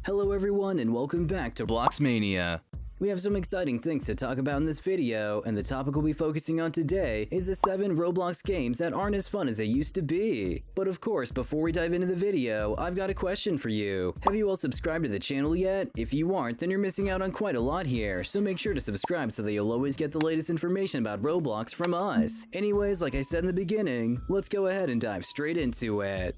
Hello everyone and welcome back to Bloxmania. We have some exciting things to talk about in this video, and the topic we'll be focusing on today is the 7 Roblox games that aren't as fun as they used to be. But of course, before we dive into the video, I've got a question for you. Have you all subscribed to the channel yet? If you aren't, then you're missing out on quite a lot here, so make sure to subscribe so that you'll always get the latest information about Roblox from us. Anyways, like I said in the beginning, let's go ahead and dive straight into it.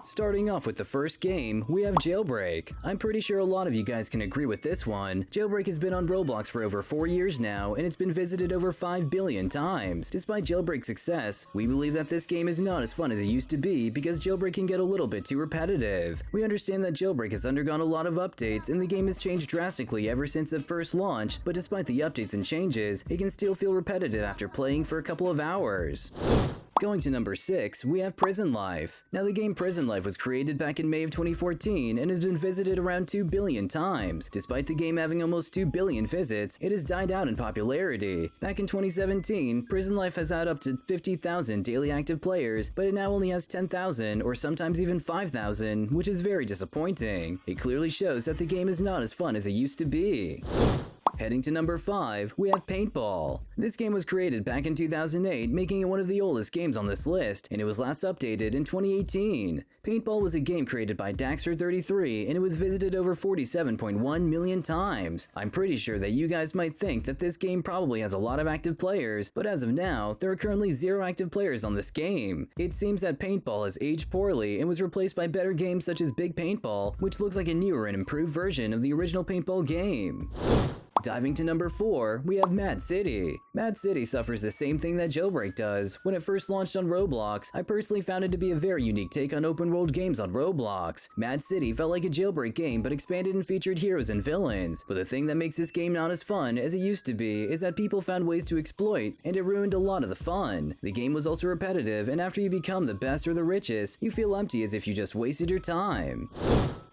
Starting off with the first game, we have Jailbreak. I'm pretty sure a lot of you guys can agree with this one. Jailbreak has been on Roblox for over 4 years now, and it's been visited over 5 billion times. Despite Jailbreak's success, we believe that this game is not as fun as it used to be because Jailbreak can get a little bit too repetitive. We understand that Jailbreak has undergone a lot of updates, and the game has changed drastically ever since it first launched, but despite the updates and changes, it can still feel repetitive after playing for a couple of hours. Going to number 6, we have Prison Life. Now the game Prison Life was created back in May of 2014 and has been visited around 2 billion times. Despite the game having almost 2 billion visits, it has died out in popularity. Back in 2017, Prison Life has had up to 50,000 daily active players, but it now only has 10,000 or sometimes even 5,000, which is very disappointing. It clearly shows that the game is not as fun as it used to be. Heading to number 5, we have Paintball. This game was created back in 2008, making it one of the oldest games on this list, and it was last updated in 2018. Paintball was a game created by Daxter33, and it was visited over 47.1 million times. I'm pretty sure that you guys might think that this game probably has a lot of active players, but as of now, there are currently 0 active players on this game. It seems that Paintball has aged poorly and was replaced by better games such as Big Paintball, which looks like a newer and improved version of the original Paintball game. Diving to number 4, we have Mad City. Mad City suffers the same thing that Jailbreak does. When it first launched on Roblox, I personally found it to be a very unique take on open world games on Roblox. Mad City felt like a Jailbreak game but expanded and featured heroes and villains. But the thing that makes this game not as fun as it used to be is that people found ways to exploit, and it ruined a lot of the fun. The game was also repetitive, and after you become the best or the richest, you feel empty as if you just wasted your time.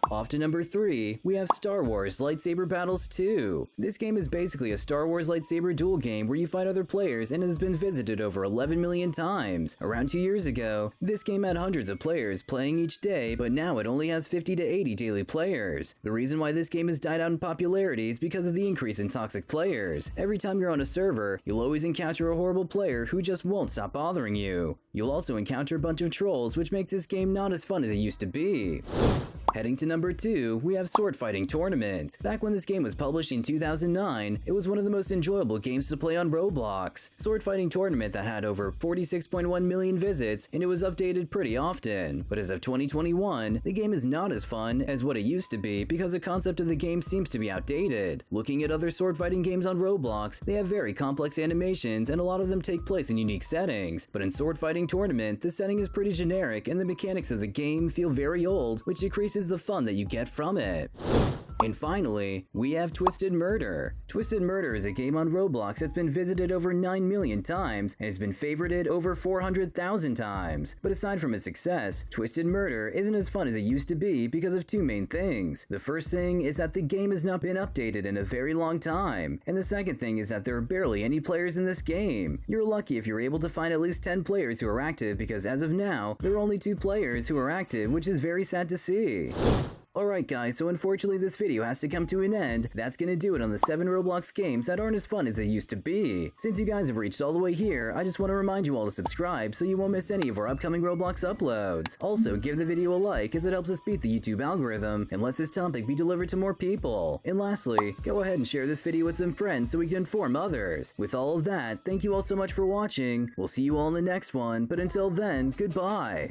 Off to number 3, we have Star Wars Lightsaber Battles 2. This game is basically a Star Wars lightsaber duel game where you fight other players and has been visited over 11 million times. Around 2 years ago, this game had hundreds of players playing each day, but now it only has 50 to 80 daily players. The reason why this game has died out in popularity is because of the increase in toxic players. Every time you're on a server, you'll always encounter a horrible player who just won't stop bothering you. You'll also encounter a bunch of trolls, which makes this game not as fun as it used to be. Heading to number 2, we have Sword Fighting Tournament. Back when this game was published in 2009, it was one of the most enjoyable games to play on Roblox. Sword Fighting Tournament that had over 46.1 million visits, and it was updated pretty often. But as of 2021, the game is not as fun as what it used to be because the concept of the game seems to be outdated. Looking at other sword fighting games on Roblox, they have very complex animations and a lot of them take place in unique settings. But in Sword Fighting Tournament, the setting is pretty generic and the mechanics of the game feel very old, which decreases the fun that you get from it. And finally, we have Twisted Murder. Twisted Murder is a game on Roblox that's been visited over 9 million times and has been favorited over 400,000 times. But aside from its success, Twisted Murder isn't as fun as it used to be because of 2 main things. The first thing is that the game has not been updated in a very long time. And the second thing is that there are barely any players in this game. You're lucky if you're able to find at least 10 players who are active because as of now, there are only 2 players who are active, which is very sad to see. Alright guys, so unfortunately this video has to come to an end. That's gonna do it on the 7 Roblox games that aren't as fun as they used to be. Since you guys have reached all the way here, I just want to remind you all to subscribe so you won't miss any of our upcoming Roblox uploads. Also, give the video a like as it helps us beat the YouTube algorithm and lets this topic be delivered to more people. And lastly, go ahead and share this video with some friends so we can inform others. With all of that, thank you all so much for watching. We'll see you all in the next one, but until then, goodbye.